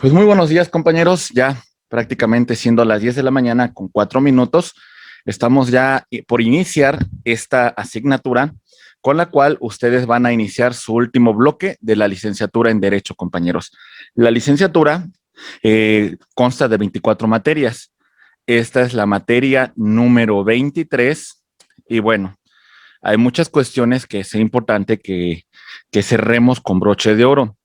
Pues muy buenos días, compañeros. Ya prácticamente siendo las 10 de la mañana con 4 minutos, estamos ya por iniciar esta asignatura con la cual ustedes van a iniciar su último bloque de la licenciatura en Derecho, compañeros. La licenciatura consta de 24 materias. Esta es la materia número 23 y bueno, hay muchas cuestiones que es importante que cerremos con broche de oro.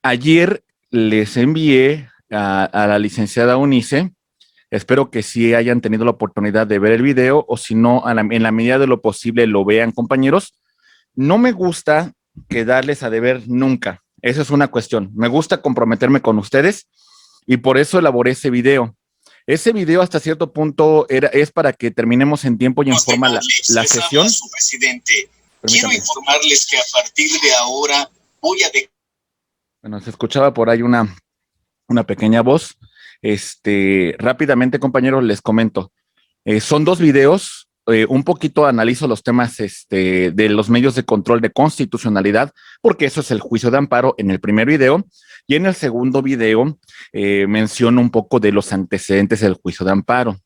Ayer les envié a la licenciada Unice. Espero que sí hayan tenido la oportunidad de ver el video o si no, en la medida de lo posible lo vean, compañeros. No me gusta quedarles a deber nunca. Esa es una cuestión. Me gusta comprometerme con ustedes y por eso elaboré ese video. Ese video hasta cierto punto es para que terminemos en tiempo y en forma la sesión. Su presidente. Quiero informarles que a partir de ahora voy a... Bueno, se escuchaba por ahí una pequeña voz. Rápidamente, compañeros, les comento. Son dos videos. Un poquito analizo los temas de los medios de control de constitucionalidad, porque eso es el juicio de amparo en el primer video. Y en el segundo video menciono un poco de los antecedentes del juicio de amparo.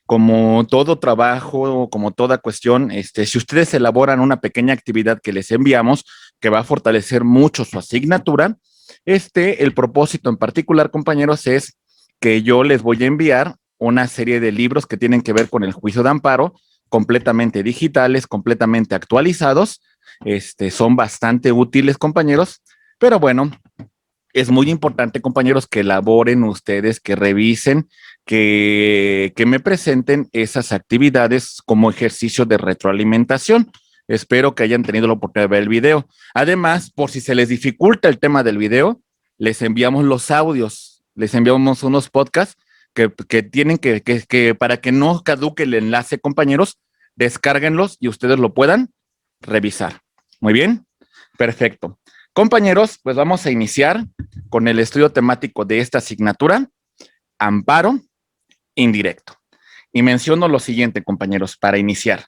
Como todo trabajo, como toda cuestión, si ustedes elaboran una pequeña actividad que les enviamos, que va a fortalecer mucho su asignatura, el propósito en particular, compañeros, es que yo les voy a enviar una serie de libros que tienen que ver con el juicio de amparo, completamente digitales, completamente actualizados. Son bastante útiles, compañeros, pero bueno, es muy importante, compañeros, que elaboren ustedes, que revisen, que me presenten esas actividades como ejercicio de retroalimentación. Espero que hayan tenido la oportunidad de ver el video. Además, por si se les dificulta el tema del video, les enviamos los audios, les enviamos unos podcasts que tienen que para que no caduque el enlace, compañeros, descárguenlos y ustedes lo puedan revisar. Muy bien, perfecto. Compañeros, pues vamos a iniciar con el estudio temático de esta asignatura, amparo indirecto. Y menciono lo siguiente, compañeros, para iniciar.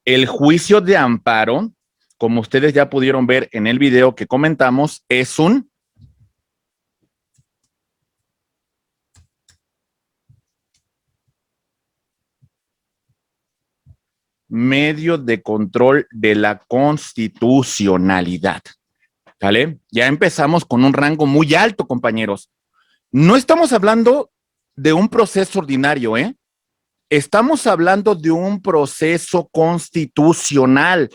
El juicio de amparo, como ustedes ya pudieron ver en el video que comentamos, es un medio de control de la constitucionalidad. ¿Vale? Ya empezamos con un rango muy alto, compañeros. No estamos hablando de un proceso ordinario, ¿eh? Estamos hablando de un proceso constitucional.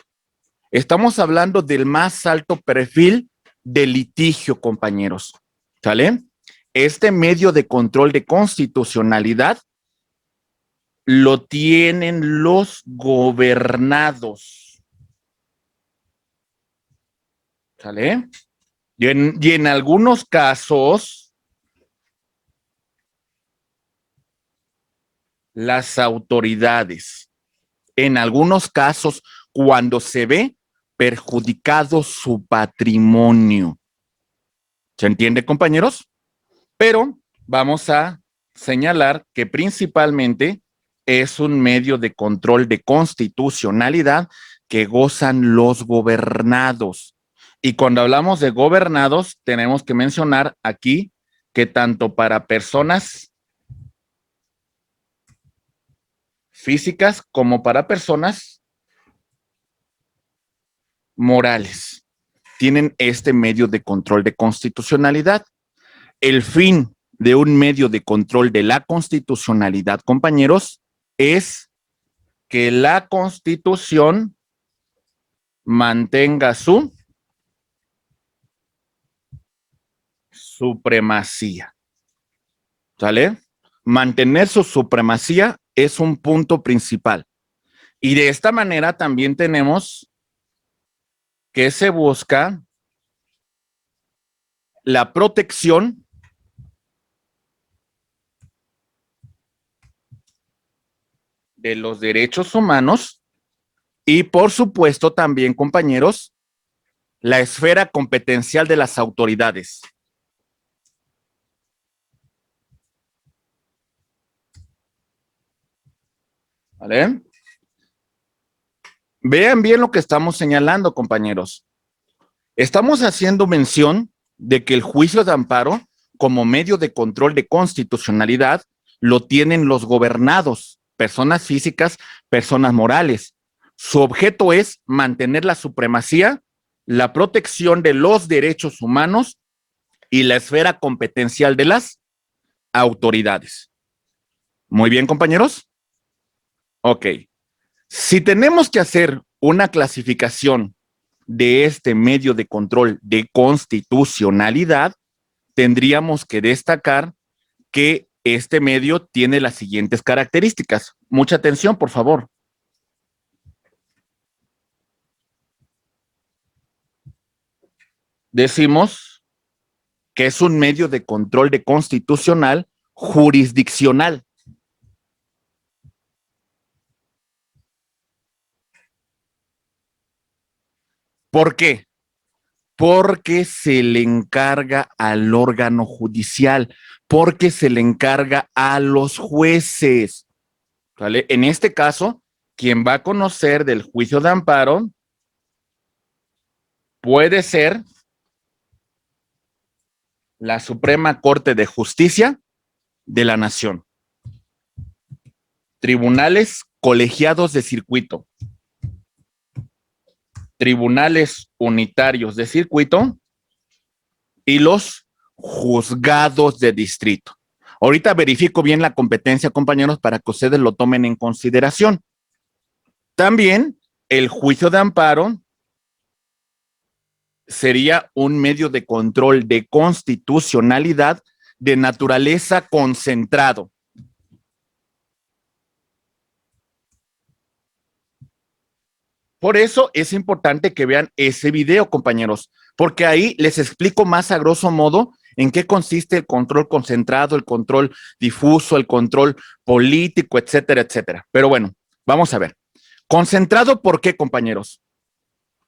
Estamos hablando del más alto perfil de litigio, compañeros. ¿Sale? Este medio de control de constitucionalidad lo tienen los gobernados. ¿Sale? Y en algunos casos, las autoridades. En algunos casos, cuando se ve perjudicado su patrimonio. ¿Se entiende, compañeros? Pero vamos a señalar que principalmente es un medio de control de constitucionalidad que gozan los gobernados. Y cuando hablamos de gobernados, tenemos que mencionar aquí que tanto para personas físicas como para personas morales tienen este medio de control de constitucionalidad. El fin de un medio de control de la constitucionalidad, compañeros, es que la Constitución mantenga su supremacía. ¿Sale? Mantener su supremacía es un punto principal. Y de esta manera también tenemos que se busca la protección de los derechos humanos y, por supuesto, también, compañeros, la esfera competencial de las autoridades. ¿Vale? Vean bien lo que estamos señalando, compañeros. Estamos haciendo mención de que el juicio de amparo como medio de control de constitucionalidad lo tienen los gobernados, personas físicas, personas morales. Su objeto es mantener la supremacía, la protección de los derechos humanos y la esfera competencial de las autoridades. Muy bien, compañeros. Ok. Si tenemos que hacer una clasificación de este medio de control de constitucionalidad, tendríamos que destacar que este medio tiene las siguientes características. Mucha atención, por favor. Decimos que es un medio de control de constitucional jurisdiccional. ¿Por qué? Porque se le encarga al órgano judicial, porque se le encarga a los jueces. ¿Vale? En este caso, quien va a conocer del juicio de amparo puede ser la Suprema Corte de Justicia de la Nación, tribunales colegiados de circuito, tribunales unitarios de circuito y los juzgados de distrito. Ahorita verifico bien la competencia, compañeros, para que ustedes lo tomen en consideración. También el juicio de amparo sería un medio de control de constitucionalidad de naturaleza concentrado. Por eso es importante que vean ese video, compañeros, porque ahí les explico más a grosso modo en qué consiste el control concentrado, el control difuso, el control político, etcétera, etcétera. Pero bueno, vamos a ver. Concentrado, ¿por qué, compañeros?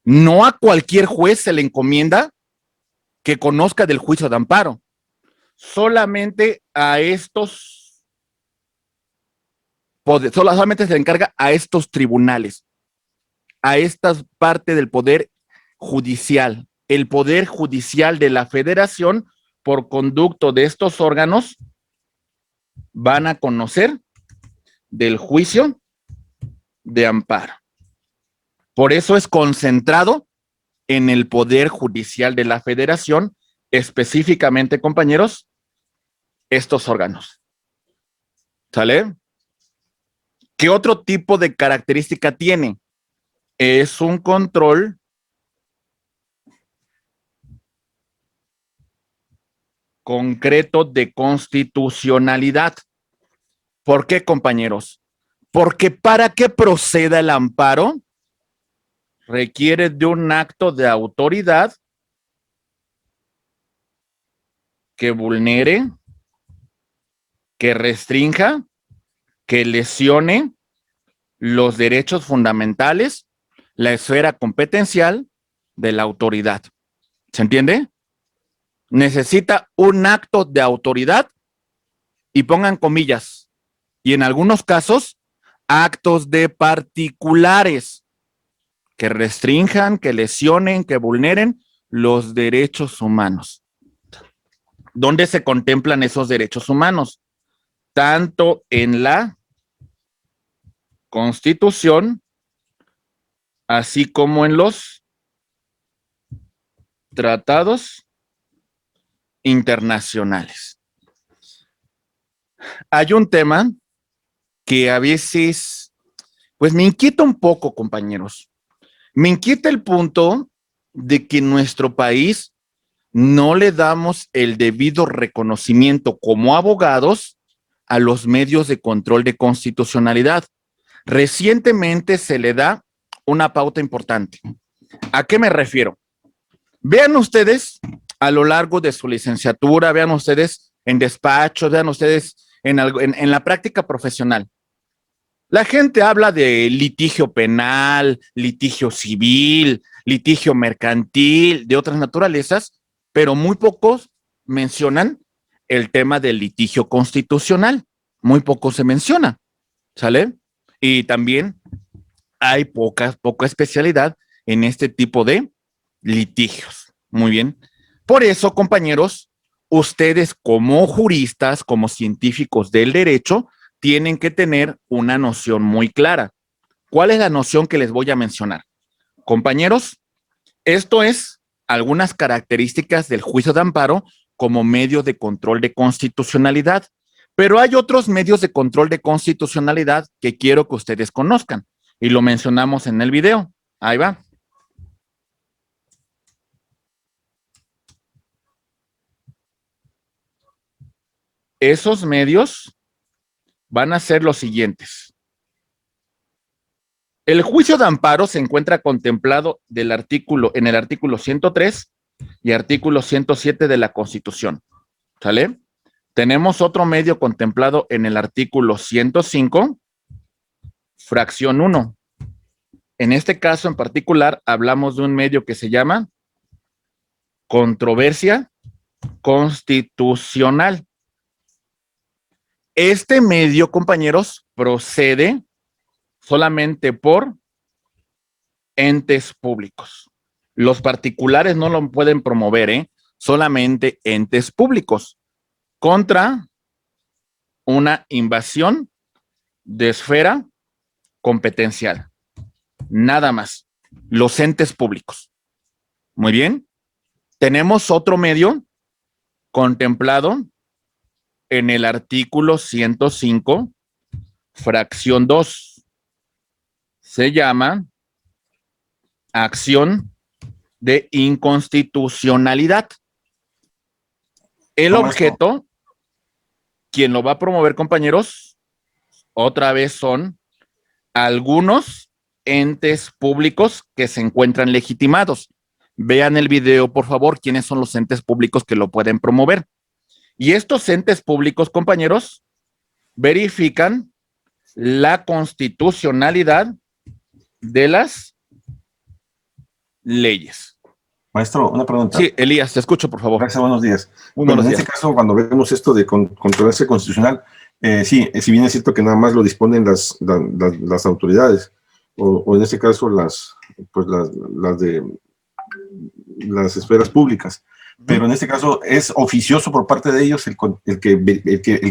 No a cualquier juez se le encomienda que conozca del juicio de amparo. Solamente a estos, solamente se le encarga a estos tribunales, a esta parte del poder judicial. El poder judicial de la federación, por conducto de estos órganos, van a conocer del juicio de amparo. Por eso es concentrado en el poder judicial de la federación, específicamente, compañeros, estos órganos. ¿Sale? ¿Qué otro tipo de característica tiene? Es un control concreto de constitucionalidad. ¿Por qué, compañeros? Porque para que proceda el amparo, requiere de un acto de autoridad que vulnere, que restrinja, que lesione los derechos fundamentales, la esfera competencial de la autoridad. ¿Se entiende? Necesita un acto de autoridad y pongan comillas. Y en algunos casos, actos de particulares que restrinjan, que lesionen, que vulneren los derechos humanos. ¿Dónde se contemplan esos derechos humanos? Tanto en la Constitución, así como en los tratados internacionales. Hay un tema que a veces, pues me inquieta un poco, compañeros. Me inquieta el punto de que en nuestro país no le damos el debido reconocimiento como abogados a los medios de control de constitucionalidad. Recientemente se le da una pauta importante. ¿A qué me refiero? Vean ustedes a lo largo de su licenciatura, vean ustedes en despachos, vean ustedes en la práctica profesional. La gente habla de litigio penal, litigio civil, litigio mercantil, de otras naturalezas, pero muy pocos mencionan el tema del litigio constitucional. Muy poco se menciona, ¿sale? Y también hay poca especialidad en este tipo de litigios. Muy bien. Por eso, compañeros, ustedes como juristas, como científicos del derecho, tienen que tener una noción muy clara. ¿Cuál es la noción que les voy a mencionar? Compañeros, esto es algunas características del juicio de amparo como medio de control de constitucionalidad, pero hay otros medios de control de constitucionalidad que quiero que ustedes conozcan y lo mencionamos en el video. Ahí va. Esos medios van a ser los siguientes. El juicio de amparo se encuentra contemplado en el artículo 103 y artículo 107 de la Constitución. ¿Sale? Tenemos otro medio contemplado en el artículo 105, fracción 1. En este caso en particular hablamos de un medio que se llama controversia constitucional. Este medio, compañeros, procede solamente por entes públicos. Los particulares no lo pueden promover, solamente entes públicos contra una invasión de esfera competencial. Nada más. Los entes públicos. Muy bien. Tenemos otro medio contemplado en el artículo 105, fracción 2. Se llama acción de inconstitucionalidad. El objeto, quien lo va a promover, compañeros, otra vez son algunos entes públicos que se encuentran legitimados. Vean el video, por favor, quiénes son los entes públicos que lo pueden promover. Y estos entes públicos, compañeros, verifican la constitucionalidad de las leyes. Maestro, una pregunta. Sí, Elías, te escucho, por favor. Gracias, buenos días. Bueno, en este caso, cuando vemos esto de controversia constitucional, sí, si bien es cierto que nada más lo disponen las autoridades, o en este caso las esferas públicas, pero en este caso es oficioso por parte de ellos el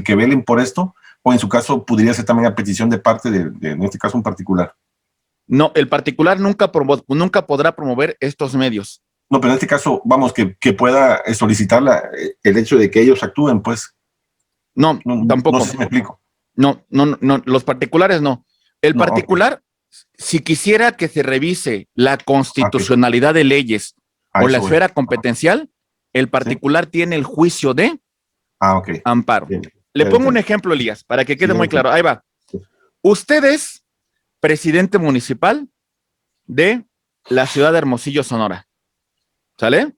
que velen por esto, o en su caso podría ser también a petición de parte en este caso un particular. No, el particular nunca podrá promover estos medios. No, pero en este caso, vamos, que pueda solicitar el hecho de que ellos actúen, pues. No, tampoco. No sé si me explico. No, los particulares no. El particular, si quisiera que se revise la constitucionalidad de leyes o la esfera competencial, el particular tiene el juicio de amparo. Bien. Le pongo un ejemplo, Elías, para que quede muy claro. Ahí va. Usted es presidente municipal de la ciudad de Hermosillo, Sonora. ¿Sale?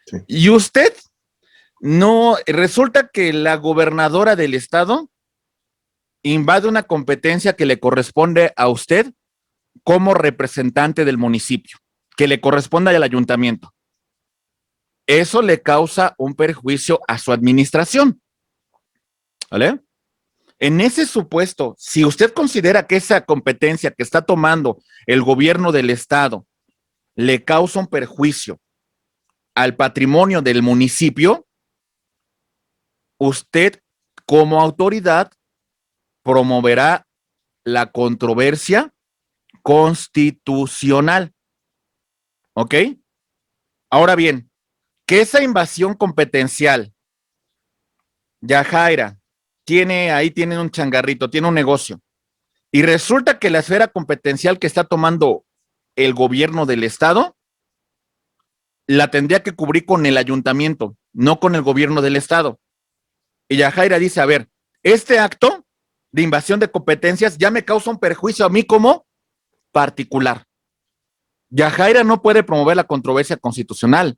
Sí. Y usted resulta que la gobernadora del estado invade una competencia que le corresponde a usted como representante del municipio, que le corresponde al ayuntamiento. Eso le causa un perjuicio a su administración. ¿Vale? En ese supuesto, si usted considera que esa competencia que está tomando el gobierno del estado le causa un perjuicio al patrimonio del municipio, usted como autoridad promoverá la controversia constitucional. ¿Ok? Ahora bien, que esa invasión competencial, Yajaira, tiene un changarrito, tiene un negocio, y resulta que la esfera competencial que está tomando el gobierno del estado la tendría que cubrir con el ayuntamiento, no con el gobierno del estado. Y Yajaira dice, a ver, este acto de invasión de competencias ya me causa un perjuicio a mí como particular. Yajaira no puede promover la controversia constitucional.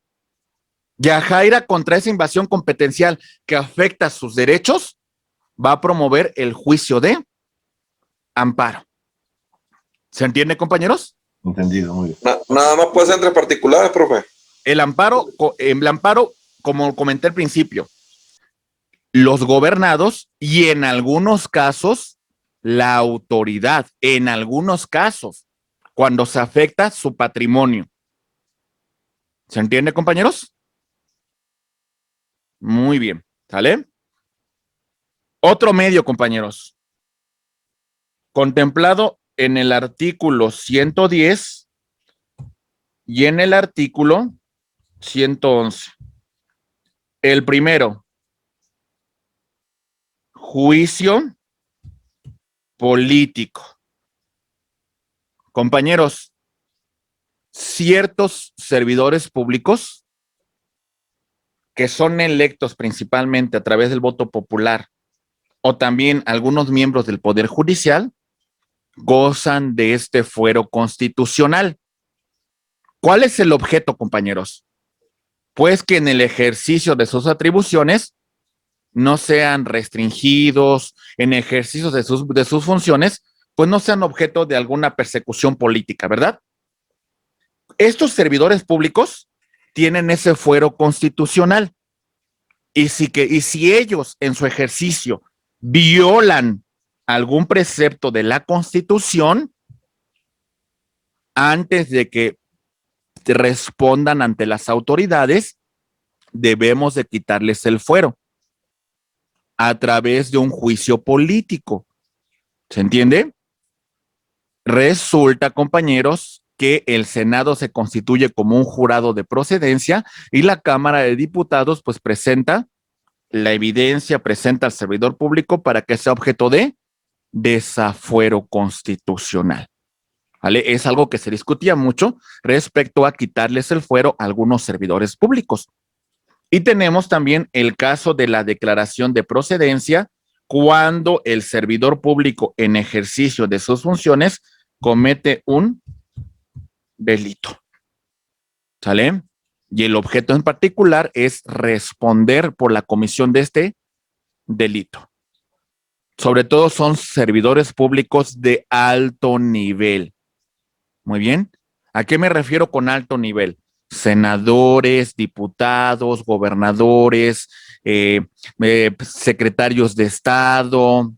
Yajaira, contra esa invasión competencial que afecta sus derechos, va a promover el juicio de amparo. ¿Se entiende, compañeros? Entendido, muy bien. Nada más puede ser entre particulares, profe. El amparo, como comenté al principio, los gobernados y en algunos casos la autoridad, en algunos casos, cuando se afecta su patrimonio. ¿Se entiende, compañeros? Muy bien, ¿sale? Otro medio, compañeros, contemplado en el artículo 110 y en el artículo 111. El primero, juicio político. Compañeros, ciertos servidores públicos que son electos principalmente a través del voto popular o también algunos miembros del Poder Judicial gozan de este fuero constitucional. ¿Cuál es el objeto, compañeros? Pues que en el ejercicio de sus atribuciones no sean restringidos, en ejercicio de sus funciones, pues no sean objeto de alguna persecución política, ¿verdad? Estos servidores públicos tienen ese fuero constitucional y si ellos en su ejercicio violan algún precepto de la Constitución, antes de que respondan ante las autoridades, debemos de quitarles el fuero a través de un juicio político. ¿Se entiende? Resulta, compañeros, que el Senado se constituye como un jurado de procedencia y la Cámara de Diputados pues presenta la evidencia, presenta al servidor público para que sea objeto de desafuero constitucional. ¿Vale? Es algo que se discutía mucho respecto a quitarles el fuero a algunos servidores públicos. Y tenemos también el caso de la declaración de procedencia cuando el servidor público en ejercicio de sus funciones comete un delito. ¿Sale? Y el objeto en particular es responder por la comisión de este delito. Sobre todo son servidores públicos de alto nivel. Muy bien. ¿A qué me refiero con alto nivel? Senadores, diputados, gobernadores, secretarios de Estado,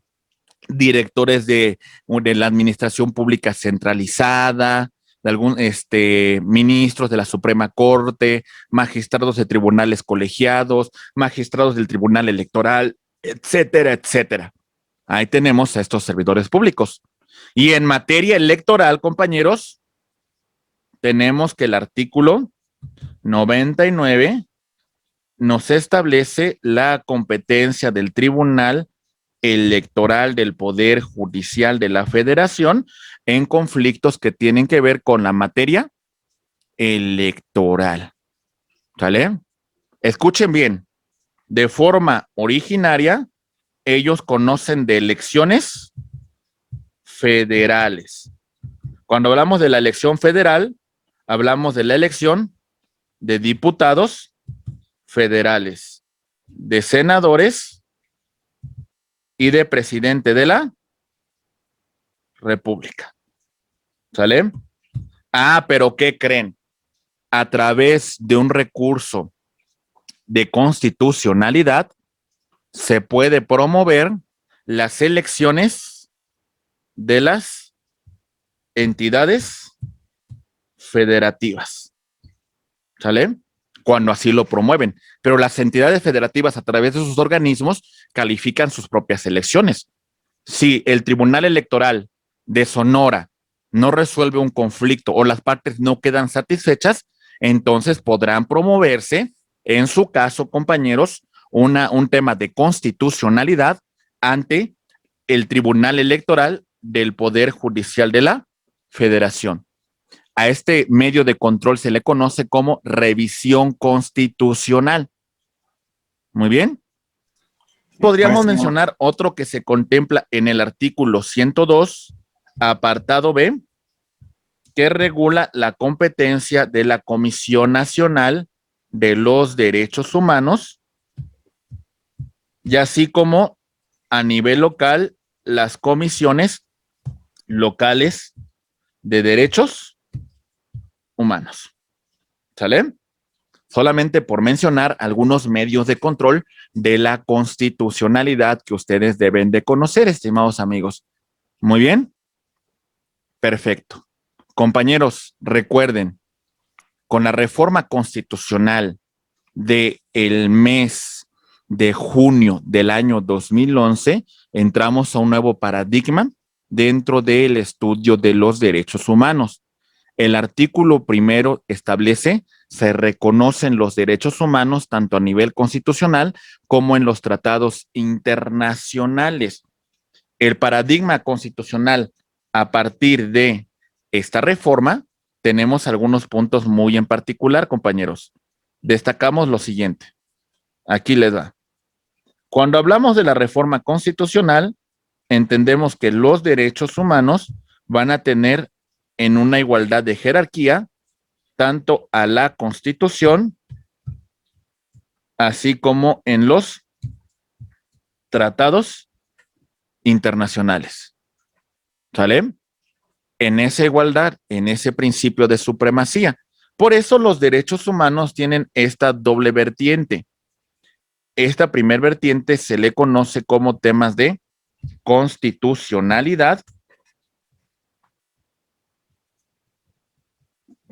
directores de la administración pública centralizada, de algún ministros de la Suprema Corte, magistrados de tribunales colegiados, magistrados del Tribunal Electoral, etcétera, etcétera. Ahí tenemos a estos servidores públicos. Y en materia electoral, compañeros, tenemos que el artículo 99 nos establece la competencia del Tribunal Electoral del Poder Judicial de la Federación en conflictos que tienen que ver con la materia electoral. ¿Sale? Escuchen bien, de forma originaria, ellos conocen de elecciones federales. Cuando hablamos de la elección federal, hablamos de la elección de diputados federales, de senadores y de presidente de la República. ¿Sale? Ah, pero ¿qué creen? A través de un recurso de constitucionalidad se puede promover las elecciones de las entidades federativas. ¿Sale? Cuando así lo promueven. Pero las entidades federativas a través de sus organismos califican sus propias elecciones. Si el Tribunal Electoral de Sonora no resuelve un conflicto o las partes no quedan satisfechas, entonces podrán promoverse, en su caso, compañeros, un tema de constitucionalidad ante el Tribunal Electoral del Poder Judicial de la Federación. A este medio de control se le conoce como revisión constitucional. Muy bien. Podríamos mencionar otro que se contempla en el artículo 102, apartado B, que regula la competencia de la Comisión Nacional de los Derechos Humanos y así como a nivel local las comisiones locales de derechos humanos. ¿Sale? Solamente por mencionar algunos medios de control de la constitucionalidad que ustedes deben de conocer, estimados amigos. Muy bien. Perfecto. Compañeros, recuerden, con la reforma constitucional del mes de junio del año 2011, entramos a un nuevo paradigma dentro del estudio de los derechos humanos. El artículo primero establece, se reconocen los derechos humanos tanto a nivel constitucional como en los tratados internacionales. El paradigma constitucional a partir de esta reforma, tenemos algunos puntos muy en particular, compañeros. Destacamos lo siguiente. Aquí les va. Cuando hablamos de la reforma constitucional, entendemos que los derechos humanos van a tener en una igualdad de jerarquía tanto a la Constitución, así como en los tratados internacionales. ¿Sale? En esa igualdad, en ese principio de supremacía. Por eso los derechos humanos tienen esta doble vertiente. Esta primer vertiente se le conoce como temas de constitucionalidad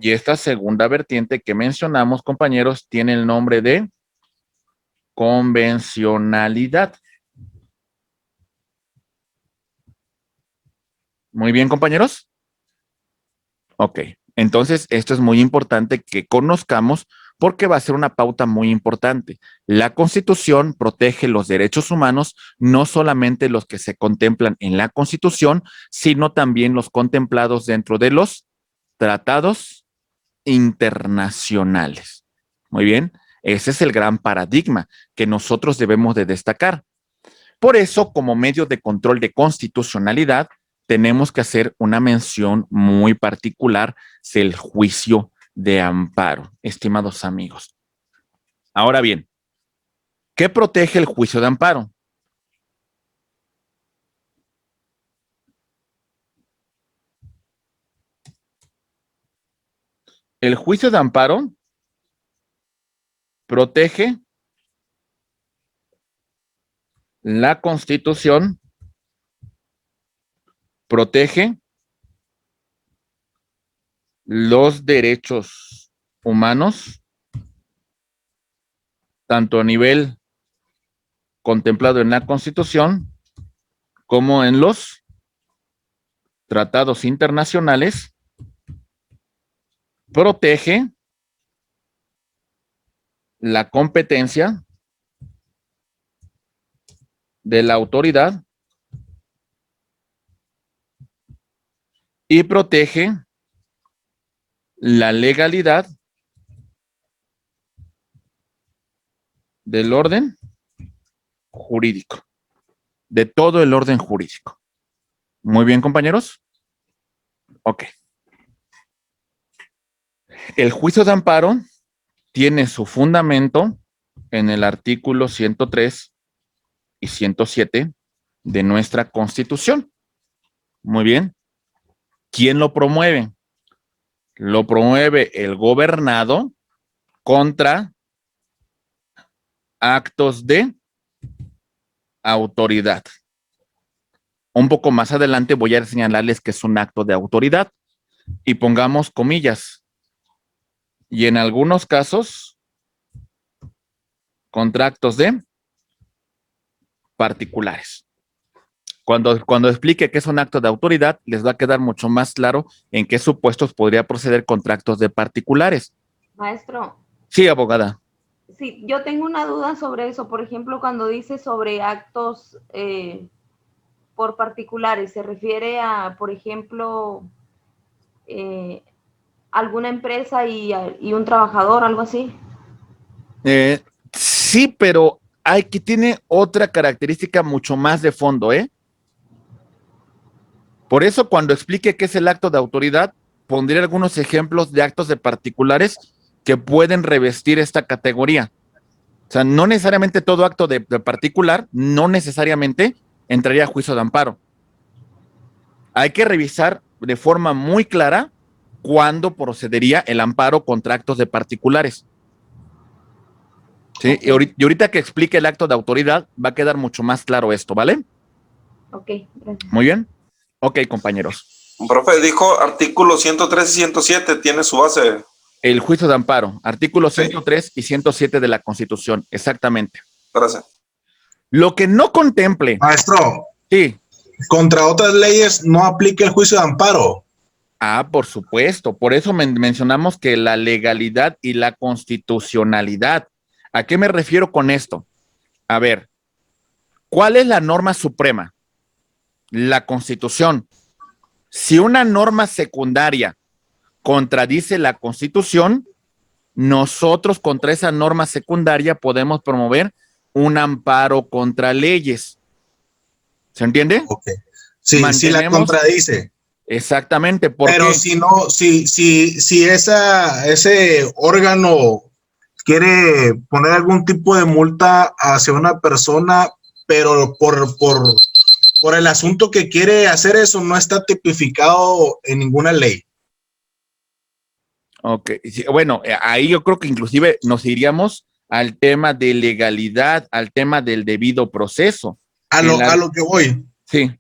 y esta segunda vertiente que mencionamos, compañeros, tiene el nombre de convencionalidad. Muy bien, compañeros. Ok, entonces esto es muy importante que conozcamos porque va a ser una pauta muy importante. La Constitución protege los derechos humanos, no solamente los que se contemplan en la Constitución, sino también los contemplados dentro de los tratados internacionales. Muy bien, ese es el gran paradigma que nosotros debemos de destacar. Por eso, como medio de control de constitucionalidad, tenemos que hacer una mención muy particular del juicio de amparo, estimados amigos. Ahora bien, ¿qué protege el juicio de amparo? El juicio de amparo protege la Constitución, protege los derechos humanos, tanto a nivel contemplado en la Constitución como en los tratados internacionales, protege la competencia de la autoridad y protege la legalidad del orden jurídico, de todo el orden jurídico. Muy bien, compañeros. Ok. El juicio de amparo tiene su fundamento en el artículo 103 y 107 de nuestra Constitución. Muy bien. ¿Quién lo promueve? Lo promueve el gobernado contra actos de autoridad. Un poco más adelante voy a señalarles que es un acto de autoridad y pongamos comillas. Y en algunos casos, contra actos de particulares. Cuando explique qué es un acto de autoridad, les va a quedar mucho más claro en qué supuestos podría proceder contra actos de particulares. Maestro. Sí, abogada. Sí, yo tengo una duda sobre eso. Por ejemplo, cuando dice sobre actos por particulares, ¿se refiere a, por ejemplo, alguna empresa y un trabajador, algo así? Sí, pero aquí tiene otra característica mucho más de fondo, ¿eh? Por eso, cuando explique qué es el acto de autoridad, pondré algunos ejemplos de actos de particulares que pueden revestir esta categoría. O sea, no necesariamente todo acto de particular, no necesariamente entraría a juicio de amparo. Hay que revisar de forma muy clara cuándo procedería el amparo contra actos de particulares. ¿Sí? Okay. Y ahorita que explique el acto de autoridad, va a quedar mucho más claro esto, ¿vale? Ok, gracias. Muy bien. Ok, compañeros. Profe, dijo artículo 103 y 107, tiene su base. El juicio de amparo, artículos 103 y 107 de la Constitución, exactamente. frase. Lo que no contemple. Maestro, Sí. contra otras leyes no aplica el juicio de amparo. Ah, por supuesto. Por eso mencionamos que la legalidad y la constitucionalidad. ¿A qué me refiero con esto? A ver, ¿cuál es la norma suprema? La Constitución. Si una norma secundaria contradice la Constitución, nosotros contra esa norma secundaria podemos promover un amparo contra leyes. ¿Se entiende? Okay. Sí, sí la contradice. Exactamente. Pero si no, si ese órgano quiere poner algún tipo de multa hacia una persona, pero por el asunto que quiere hacer eso, no está tipificado en ninguna ley. Ok, sí, bueno, ahí yo creo que inclusive nos iríamos al tema de legalidad, al tema del debido proceso. A lo que voy. Sí.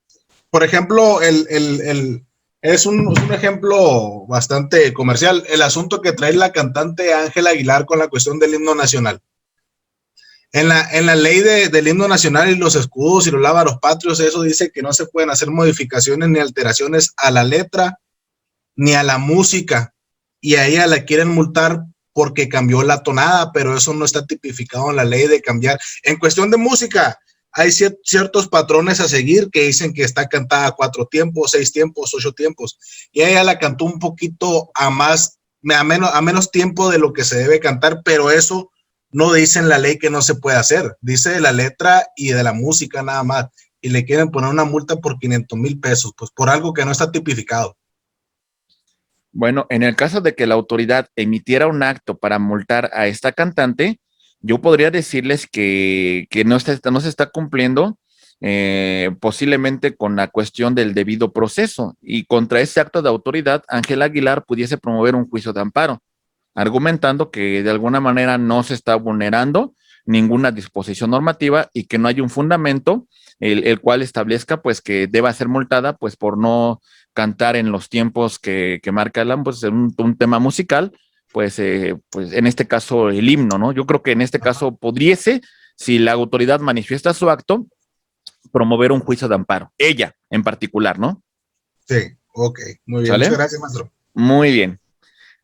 Por ejemplo, es un ejemplo bastante comercial, el asunto que trae la cantante Ángela Aguilar con la cuestión del himno nacional. En la ley del himno nacional y los escudos y los lábaros patrios, eso dice que no se pueden hacer modificaciones ni alteraciones a la letra ni a la música, y a ella la quieren multar porque cambió la tonada, pero eso no está tipificado en la ley de cambiar. En cuestión de música, hay ciertos patrones a seguir que dicen que está cantada a 4 tiempos, 6 tiempos, 8 tiempos, y ella la cantó un poquito a menos tiempo de lo que se debe cantar, pero eso no dice en la ley que no se puede hacer, dice de la letra y de la música nada más, y le quieren poner una multa por 500,000 pesos, pues por algo que no está tipificado. Bueno, en el caso de que la autoridad emitiera un acto para multar a esta cantante, yo podría decirles que no se está cumpliendo posiblemente con la cuestión del debido proceso, y contra ese acto de autoridad, Ángela Aguilar pudiese promover un juicio de amparo, argumentando que de alguna manera no se está vulnerando ninguna disposición normativa y que no hay un fundamento el cual establezca pues que deba ser multada pues por no cantar en los tiempos que marca pues, un tema musical, pues en este caso el himno, ¿no? Yo creo que en este caso pudiese, si la autoridad manifiesta su acto, promover un juicio de amparo, ella en particular, ¿no? Sí, ok, muy bien. ¿Sale? Muchas gracias, maestro. Muy bien.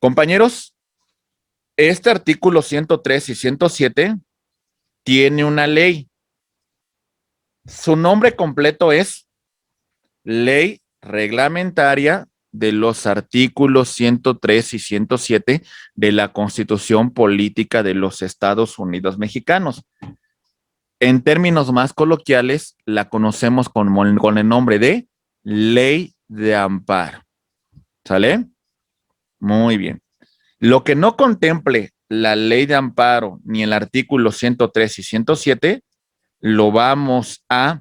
Compañeros, este artículo 103 y 107 tiene una ley. Su nombre completo es Ley Reglamentaria de los artículos 103 y 107 de la Constitución Política de los Estados Unidos Mexicanos. En términos más coloquiales, la conocemos con el nombre de Ley de Amparo. ¿Sale? Muy bien. Lo que no contemple la Ley de Amparo ni el artículo 103 y 107, lo vamos a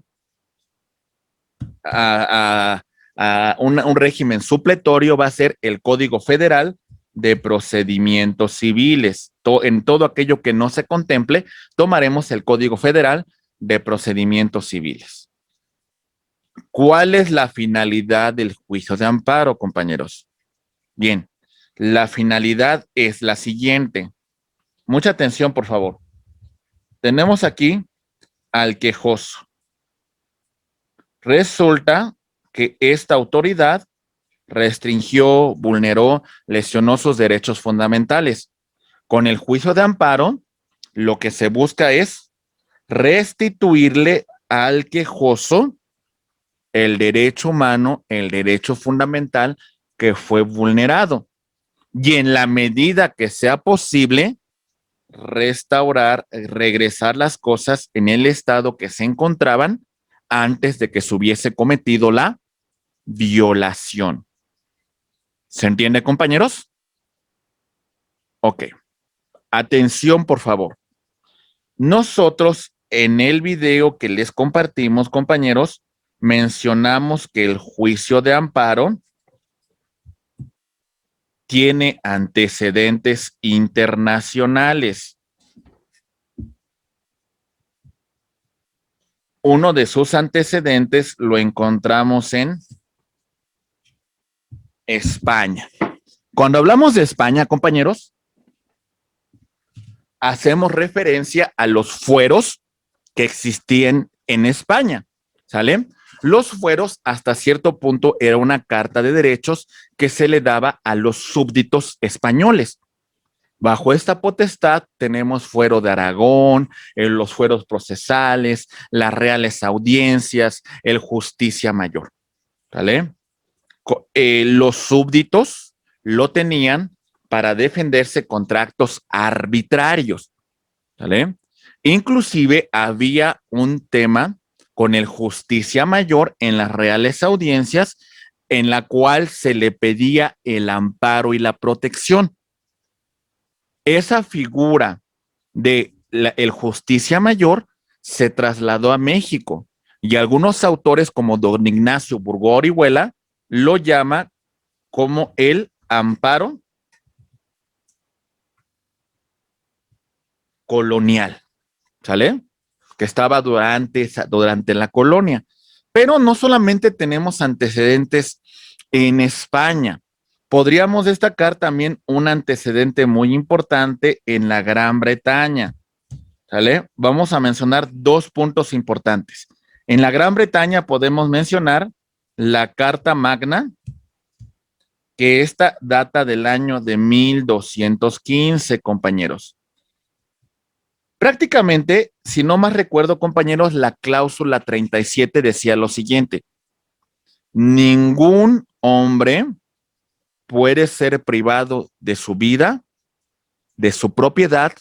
un régimen supletorio, va a ser el Código Federal de Procedimientos Civiles. En todo aquello que no se contemple, tomaremos el Código Federal de Procedimientos Civiles. ¿Cuál es la finalidad del juicio de amparo, compañeros? Bien, la finalidad es la siguiente. Mucha atención, por favor. Tenemos aquí al quejoso. Resulta que esta autoridad restringió, vulneró, lesionó sus derechos fundamentales. Con el juicio de amparo, lo que se busca es restituirle al quejoso el derecho humano, el derecho fundamental que fue vulnerado. Y en la medida que sea posible, restaurar, regresar las cosas en el estado que se encontraban antes de que se hubiese cometido la violación. ¿Se entiende, compañeros? Ok. Atención, por favor. Nosotros en el video que les compartimos, compañeros, mencionamos que el juicio de amparo tiene antecedentes internacionales. Uno de sus antecedentes lo encontramos en España. Cuando hablamos de España, compañeros, hacemos referencia a los fueros que existían en España, ¿sale? Los fueros hasta cierto punto era una carta de derechos que se le daba a los súbditos españoles. Bajo esta potestad tenemos fuero de Aragón, los fueros procesales, las reales audiencias, el justicia mayor, ¿vale? Los súbditos lo tenían para defenderse contra actos arbitrarios, ¿vale? Inclusive había un tema con el justicia mayor en las reales audiencias en la cual se le pedía el amparo y la protección. Esa figura de el justicia mayor se trasladó a México y algunos autores como don Ignacio Burgó Orihuela lo llama como el amparo colonial, ¿sale? Que estaba durante la colonia. Pero no solamente tenemos antecedentes en España, podríamos destacar también un antecedente muy importante en la Gran Bretaña, ¿sale? Vamos a mencionar dos puntos importantes. En la Gran Bretaña podemos mencionar la Carta Magna, que esta data del año de 1215, compañeros. Prácticamente, si no más recuerdo, compañeros, la cláusula 37 decía lo siguiente: ningún hombre puede ser privado de su vida, de su propiedad,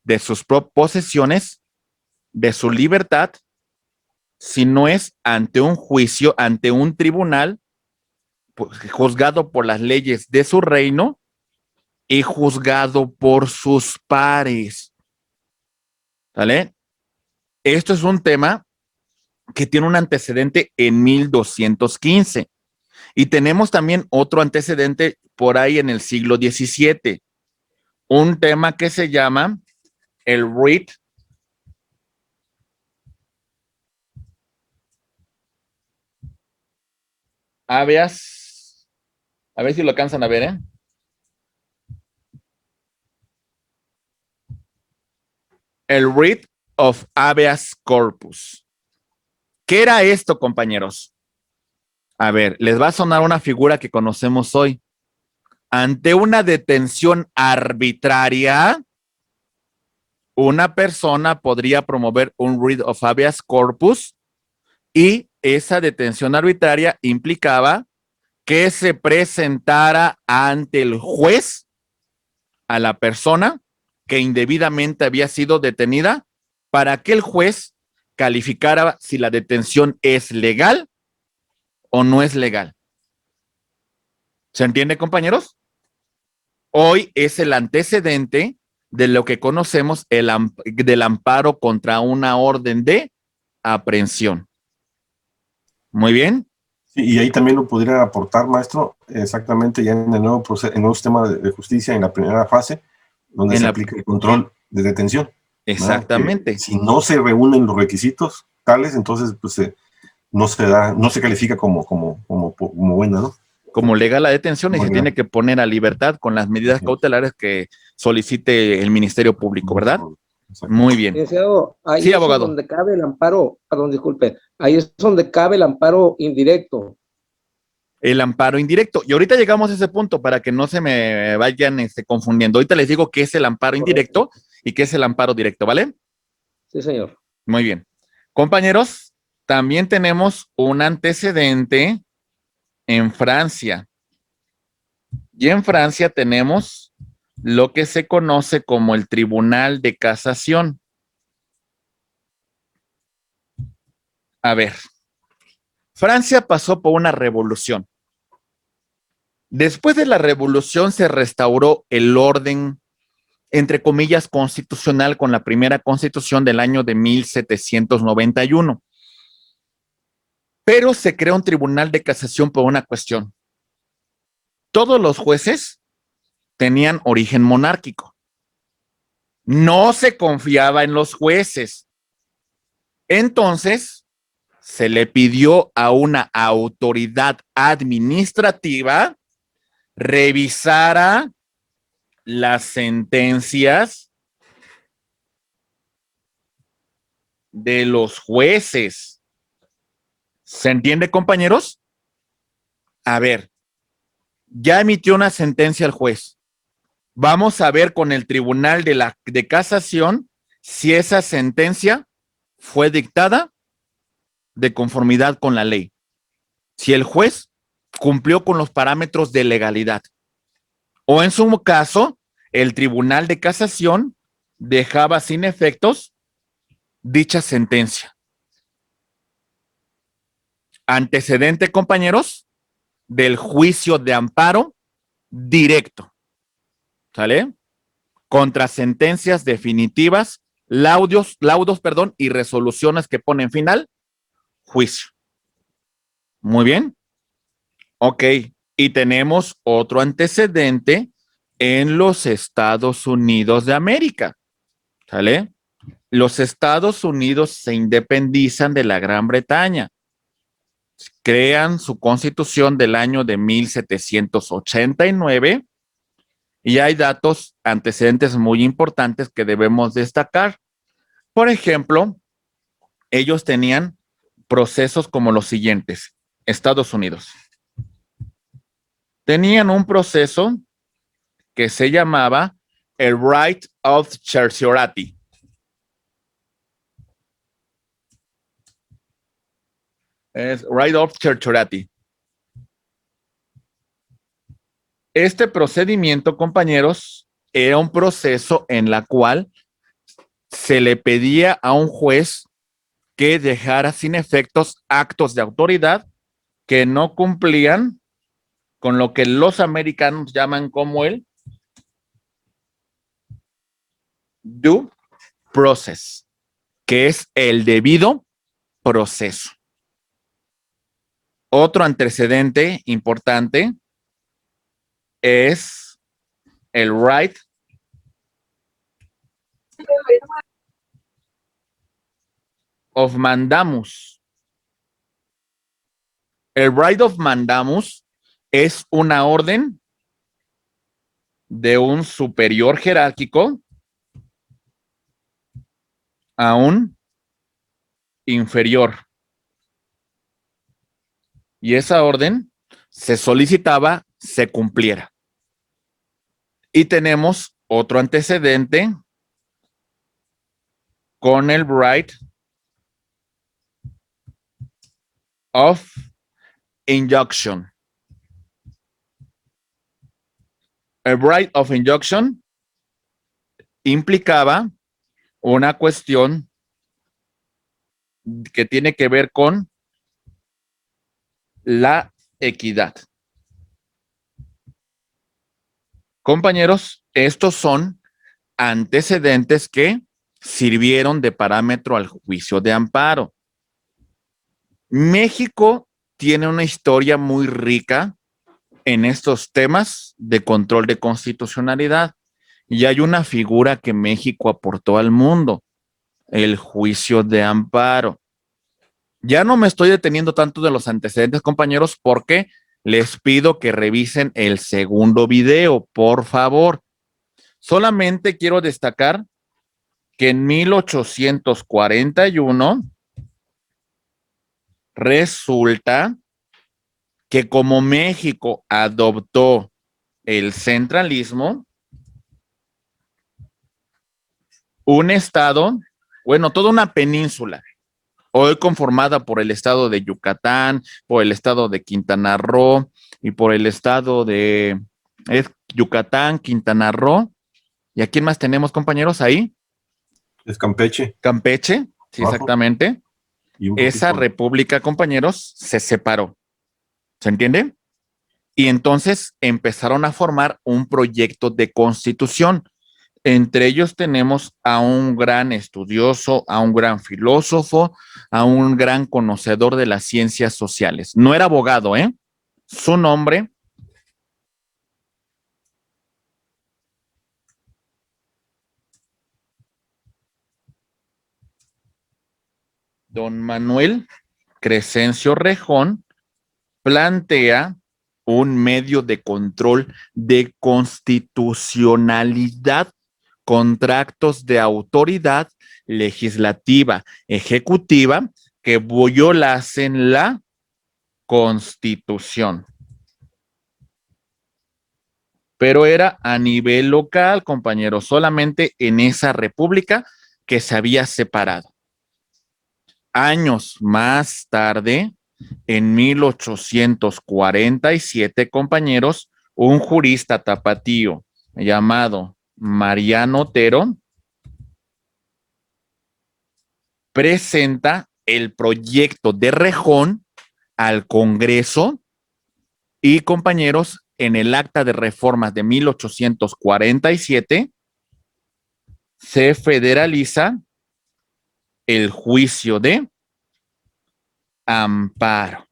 de sus posesiones, de su libertad, si no es ante un juicio, ante un tribunal, juzgado por las leyes de su reino y juzgado por sus pares. ¿Vale? Esto es un tema que tiene un antecedente en 1215 y tenemos también otro antecedente por ahí en el siglo XVII, un tema que se llama el writ habeas, a ver si lo alcanzan a ver, ¿eh? El writ of habeas corpus. ¿Qué era esto, compañeros? A ver, les va a sonar una figura que conocemos hoy. Ante una detención arbitraria, una persona podría promover un writ of habeas corpus y esa detención arbitraria implicaba que se presentara ante el juez a la persona que indebidamente había sido detenida para que el juez calificara si la detención es legal o no es legal. ¿Se entiende, compañeros? Hoy es el antecedente de lo que conocemos del amparo contra una orden de aprehensión. Muy bien. Sí, y ahí también lo pudiera aportar, maestro, exactamente ya en el nuevo sistema de justicia, en la primera fase, donde se aplica el control de detención. Exactamente. Si no se reúnen los requisitos tales, entonces pues no se califica como buena, ¿no? Como legal la detención y se tiene que poner a libertad con las medidas cautelares que solicite el Ministerio Público, ¿verdad? Muy bien. Licenciado, ahí sí, es abogado. Donde cabe el amparo, perdón, disculpe, ahí es donde cabe el amparo indirecto. El amparo indirecto. Y ahorita llegamos a ese punto para que no se me vayan confundiendo. Ahorita les digo qué es el amparo indirecto y qué es el amparo directo, ¿vale? Sí, señor. Muy bien. Compañeros, también tenemos un antecedente en Francia. Y en Francia tenemos lo que se conoce como el Tribunal de Casación. A ver, Francia pasó por una revolución. Después de la revolución se restauró el orden, entre comillas, constitucional con la primera constitución del año de 1791. Pero se creó un tribunal de casación por una cuestión. Todos los jueces tenían origen monárquico. No se confiaba en los jueces. Entonces, se le pidió a una autoridad administrativa revisara las sentencias de los jueces. ¿Se entiende, compañeros? A ver, ya emitió una sentencia el juez. Vamos a ver con el Tribunal de Casación si esa sentencia fue dictada de conformidad con la ley. Si el juez cumplió con los parámetros de legalidad. O en su caso, el Tribunal de Casación dejaba sin efectos dicha sentencia. Antecedente, compañeros, del juicio de amparo directo. ¿Sale? Contra sentencias definitivas, laudos, y resoluciones que ponen final, juicio. Muy bien. Ok. Y tenemos otro antecedente en los Estados Unidos de América. ¿Sale? Los Estados Unidos se independizan de la Gran Bretaña. Crean su constitución del año de 1789 y hay datos antecedentes muy importantes que debemos destacar. Por ejemplo, ellos tenían procesos como los siguientes. Estados Unidos. Tenían un proceso que se llamaba el Right of Certiorari. Es Right of Certiorari. Este procedimiento, compañeros, era un proceso en la cual se le pedía a un juez que dejara sin efectos actos de autoridad que no cumplían con lo que los americanos llaman como el due process, que es el debido proceso. Otro antecedente importante es el right of mandamus. El right of mandamus es una orden de un superior jerárquico a un inferior. Y esa orden se solicitaba se cumpliera. Y tenemos otro antecedente con el right of injunction. El right of injunction implicaba una cuestión que tiene que ver con la equidad. Compañeros, estos son antecedentes que sirvieron de parámetro al juicio de amparo. México tiene una historia muy rica en estos temas de control de constitucionalidad y hay una figura que México aportó al mundo, el juicio de amparo. Ya no me estoy deteniendo tanto de los antecedentes, compañeros, porque les pido que revisen el segundo video, por favor. Solamente quiero destacar que en 1841 resulta que como México adoptó el centralismo, un estado, bueno, toda una península, hoy conformada por el estado de Yucatán, por el estado de Quintana Roo y por el estado de Yucatán, Quintana Roo. ¿Y a quién más tenemos, compañeros, ahí? Es Campeche. Campeche, sí, Bajo. exactamente. Esa república, compañeros, se separó. ¿Se entiende? Y entonces empezaron a formar un proyecto de constitución. Entre ellos tenemos a un gran estudioso, a un gran filósofo, a un gran conocedor de las ciencias sociales. No era abogado, ¿eh? Su nombre Don Manuel Crescencio Rejón plantea un medio de control de constitucionalidad contratos de autoridad legislativa, ejecutiva, que violasen la Constitución. Pero era a nivel local, compañeros, solamente en esa república que se había separado. Años más tarde, en 1847, compañeros, un jurista tapatío llamado Mariano Otero presenta el proyecto de Rejón al Congreso y, compañeros, en el acta de reformas de 1847 se federaliza el juicio de amparo.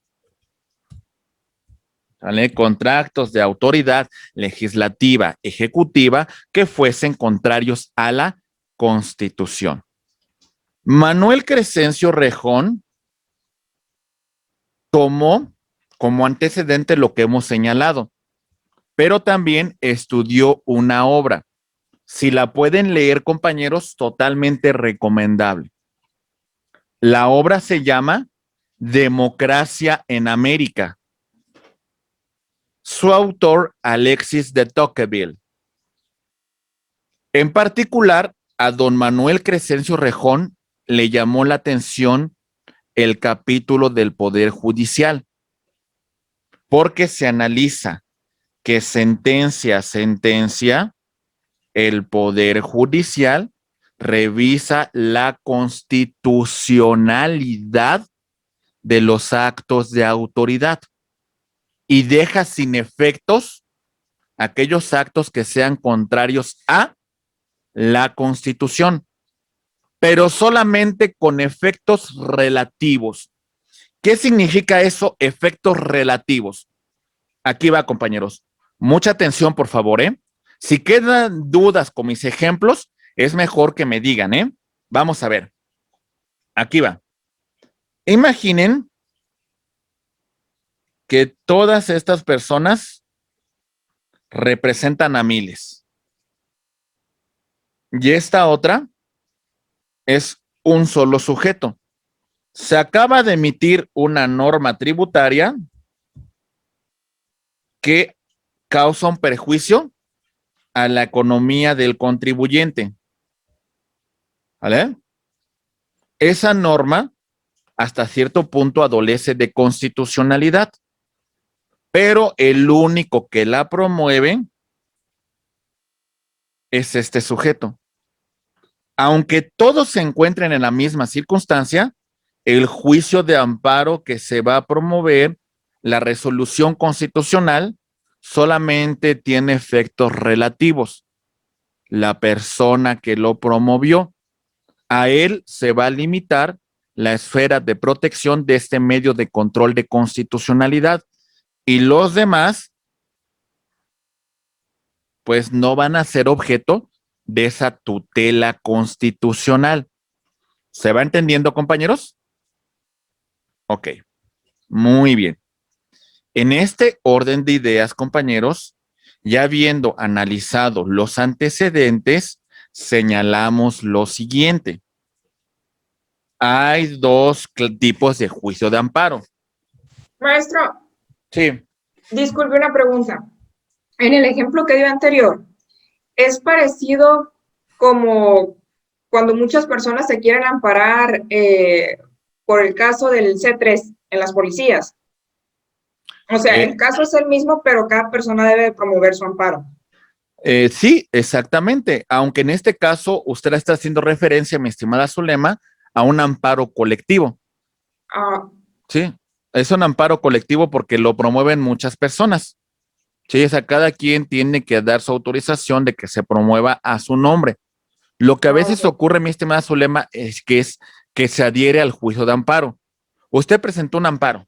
¿Vale? Contratos de autoridad legislativa, ejecutiva que fuesen contrarios a la Constitución. Manuel Crescencio Rejón tomó como antecedente lo que hemos señalado, pero también estudió una obra. Si la pueden leer, compañeros, totalmente recomendable. La obra se llama Democracia en América. Su autor, Alexis de Tocqueville. En particular, a don Manuel Crescencio Rejón le llamó la atención el capítulo del Poder Judicial, porque se analiza que sentencia a sentencia, el Poder Judicial revisa la constitucionalidad de los actos de autoridad y deja sin efectos aquellos actos que sean contrarios a la Constitución, pero solamente con efectos relativos. ¿Qué significa eso? Efectos relativos. Aquí va, compañeros. Mucha atención, por favor, ¿eh? Si quedan dudas con mis ejemplos, es mejor que me digan, ¿eh? Vamos a ver. Aquí va. Imaginen que todas estas personas representan a miles. Y esta otra es un solo sujeto. Se acaba de emitir una norma tributaria que causa un perjuicio a la economía del contribuyente. ¿Vale? Esa norma hasta cierto punto adolece de constitucionalidad, pero el único que la promueve es este sujeto. Aunque todos se encuentren en la misma circunstancia, el juicio de amparo que se va a promover, la resolución constitucional, solamente tiene efectos relativos. La persona que lo promovió, a él se va a limitar la esfera de protección de este medio de control de constitucionalidad y los demás, pues no van a ser objeto de esa tutela constitucional. ¿Se va entendiendo, compañeros? Ok, muy bien. En este orden de ideas, compañeros, ya habiendo analizado los antecedentes, señalamos lo siguiente. Hay dos tipos de juicio de amparo. Maestro, Sí. disculpe una pregunta. En el ejemplo que dio anterior, ¿es parecido como cuando muchas personas se quieren amparar por el caso del C3 en las policías? O sea, el caso es el mismo, pero cada persona debe promover su amparo. Sí, exactamente. Aunque en este caso usted está haciendo referencia, mi estimada Zulema, a un amparo colectivo. Sí, es un amparo colectivo porque lo promueven muchas personas. Sí, o sea, cada quien tiene que dar su autorización de que se promueva a su nombre. Lo que a veces ocurre, mi estimada Zulema, es que se adhiere al juicio de amparo. Usted presentó un amparo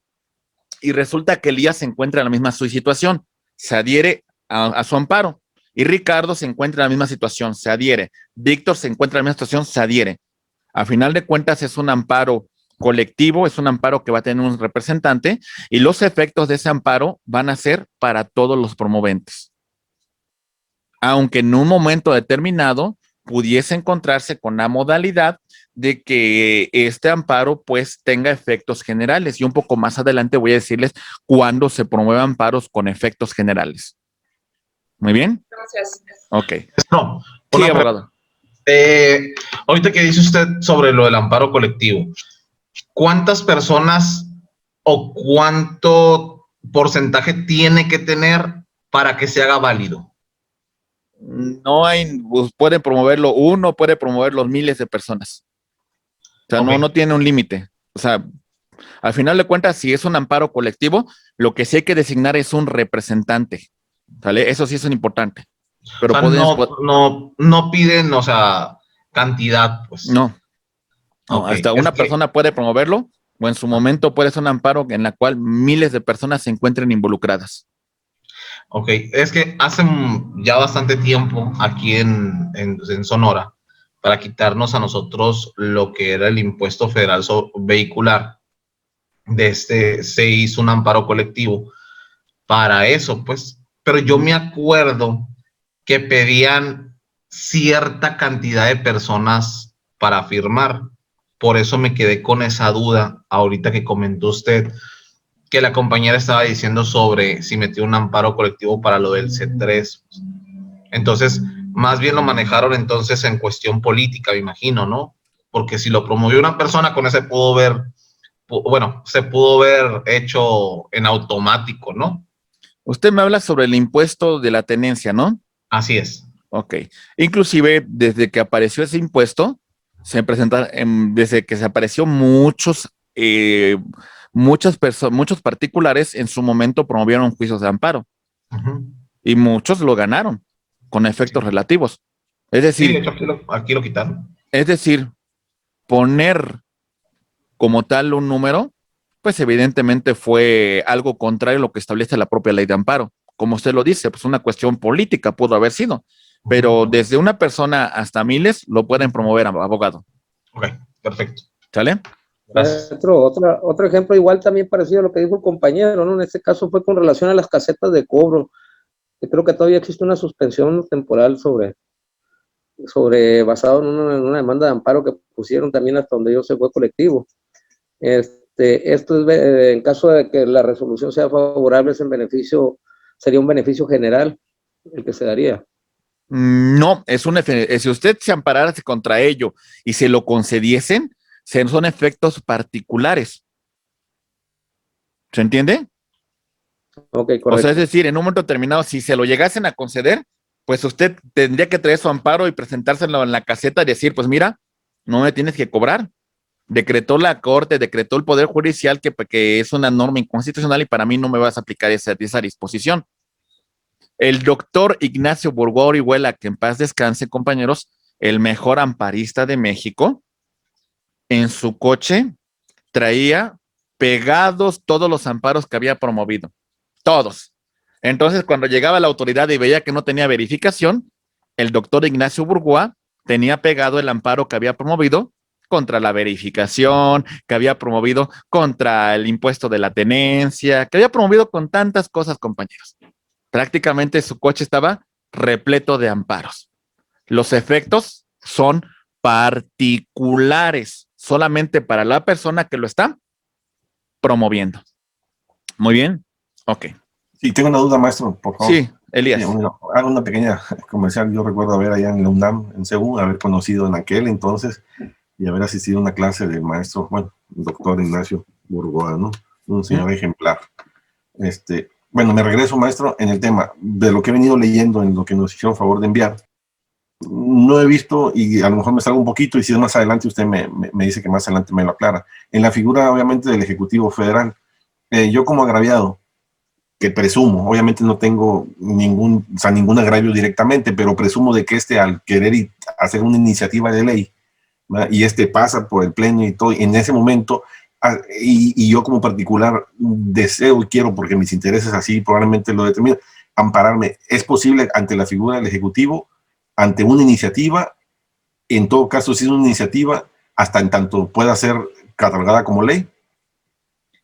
y resulta que Elías se encuentra en la misma situación, se adhiere a su amparo. Y Ricardo se encuentra en la misma situación, se adhiere. Víctor se encuentra en la misma situación, se adhiere. A final de cuentas es un amparo colectivo, es un amparo que va a tener un representante y los efectos de ese amparo van a ser para todos los promoventes. Aunque en un momento determinado pudiese encontrarse con la modalidad de que este amparo pues tenga efectos generales, y un poco más adelante voy a decirles cuándo se promueven amparos con efectos generales. Muy bien. Gracias. Ok. No, Sí, una abogado. ahorita que dice usted sobre lo del amparo colectivo, ¿cuántas personas o cuánto porcentaje tiene que tener para que se haga válido? No hay, pues, puede promoverlo uno, puede promoverlo miles de personas. O sea, Ok. no tiene un límite. O sea, al final de cuentas, si es un amparo colectivo, lo que sí hay que designar es un representante. ¿Sale? Eso sí es importante. Pero O sea, no piden, o sea, cantidad, pues. no, Ok, hasta es una que- persona puede promoverlo, o en su momento puede ser un amparo en la cual miles de personas se encuentren involucradas. Ok, es que hace ya bastante tiempo aquí en Sonora, para quitarnos a nosotros lo que era el impuesto federal vehicular, se hizo un amparo colectivo para eso, pues. Pero yo me acuerdo que pedían cierta cantidad de personas para firmar. Por eso me quedé con esa duda ahorita que comentó usted que la compañera estaba diciendo sobre si metió un amparo colectivo para lo del C3. Entonces, más bien lo manejaron entonces en cuestión política, me imagino, ¿no? Porque si lo promovió una persona, con ese se pudo ver hecho en automático, ¿no? Usted me habla sobre el impuesto de la tenencia, ¿no? Así es. Ok. Inclusive, desde que apareció ese impuesto, desde que se apareció muchos particulares en su momento promovieron juicios de amparo. Uh-huh. Y muchos lo ganaron con efectos relativos. Es Sí, de decir, hecho, aquí lo quitaron. poner como tal un número, pues evidentemente fue algo contrario a lo que establece la propia ley de amparo. Como usted lo dice, pues una cuestión política pudo haber sido, pero desde una persona hasta miles lo pueden promover, abogado. Ok, perfecto. ¿Sale? Gracias. Otro ejemplo igual también parecido a lo que dijo el compañero, ¿no? En este caso fue con relación a las casetas de cobro, que creo que todavía existe una suspensión temporal basado en una demanda de amparo que pusieron también hasta donde yo sé fue colectivo. Esto es en caso de que la resolución sea favorable, sería un beneficio general el que se daría. No, si usted se amparara contra ello y se lo concediesen, son efectos particulares. ¿Se entiende? Ok, correcto. O sea, es decir, en un momento determinado, si se lo llegasen a conceder, pues usted tendría que traer su amparo y presentárselo en la caseta y decir, pues mira, no me tienes que cobrar. Decretó la Corte, decretó el Poder Judicial que es una norma inconstitucional y para mí no me vas a aplicar esa disposición. El doctor Ignacio Burgoa Orihuela, que en paz descanse, compañeros, el mejor amparista de México, en su coche traía pegados todos los amparos que había promovido. Todos. Entonces, cuando llegaba la autoridad y veía que no tenía verificación, el doctor Ignacio Burgoa tenía pegado el amparo que había promovido contra la verificación, que había promovido contra el impuesto de la tenencia, que había promovido con tantas cosas, compañeros. Prácticamente su coche estaba repleto de amparos. Los efectos son particulares, solamente para la persona que lo está promoviendo. Muy bien. Ok. Sí, tengo una duda, maestro, por favor. Sí, Elías. Hago una pequeña comercial. Yo recuerdo haber allá en la UNAM, en CEU, haber conocido en aquel entonces y haber asistido a una clase del maestro, el doctor Ignacio Burgoa, ¿no? Un señor ejemplar. Bueno, me regreso, maestro, en el tema de lo que he venido leyendo, en lo que nos hicieron favor de enviar. No he visto, y a lo mejor me salgo un poquito, y si es más adelante, usted me dice que más adelante me lo aclara. En la figura, obviamente, del Ejecutivo Federal, yo como agraviado, que presumo, obviamente no tengo ningún agravio directamente, pero presumo de que al querer hacer una iniciativa de ley, ¿verdad? Y pasa por el pleno y todo, en ese momento, y yo como particular deseo y quiero, porque mis intereses así probablemente lo determinan, ampararme. ¿Es posible ante la figura del Ejecutivo, ante una iniciativa? En todo caso, si es una iniciativa, hasta en tanto pueda ser catalogada como ley.